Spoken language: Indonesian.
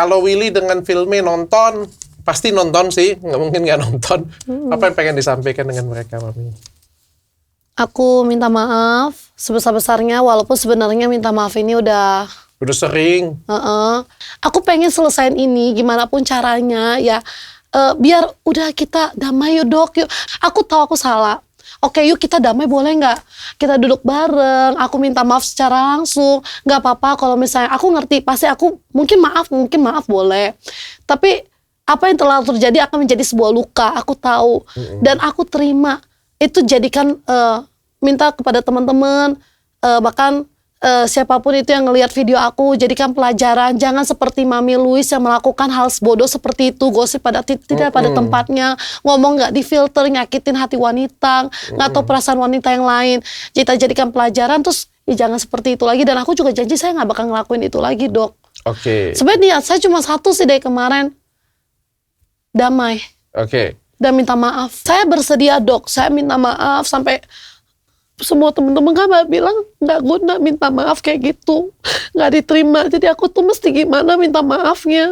Kalau Willy dengan filmnya nonton, pasti nonton sih, nggak mungkin nggak nonton. Apa yang pengen disampaikan dengan mereka, Mami? Aku minta maaf sebesar-besarnya, walaupun sebenarnya minta maaf ini udah sering. Aku pengen selesain ini gimana pun caranya ya, biar udah kita damai yuk dok, yuk. Aku tahu aku salah. Oke, yuk kita damai, boleh nggak? Kita duduk bareng, aku minta maaf secara langsung. Nggak apa-apa kalau misalnya aku ngerti, pasti aku mungkin maaf boleh. Tapi apa yang telah terjadi akan menjadi sebuah luka, aku tahu. Dan aku terima. Itu jadikan, minta kepada teman-teman, bahkan siapapun itu yang ngelihat video aku, jadikan pelajaran. Jangan seperti Mami Louis yang melakukan hal bodoh seperti itu, gosip tidak pada tempatnya, ngomong nggak difilter, nyakitin hati wanita, nggak tahu perasaan wanita yang lain. Kita jadikan pelajaran, terus ya jangan seperti itu lagi. Dan aku juga janji saya nggak bakal ngelakuin itu lagi, dok. Oke. Sebenarnya niat saya cuma satu sih dari kemarin, damai. Oke. Dan minta maaf. Saya bersedia, dok. Saya minta maaf sampai semua temen-temen kan bilang nggak guna minta maaf kayak gitu, nggak diterima. Jadi aku tuh mesti gimana minta maafnya.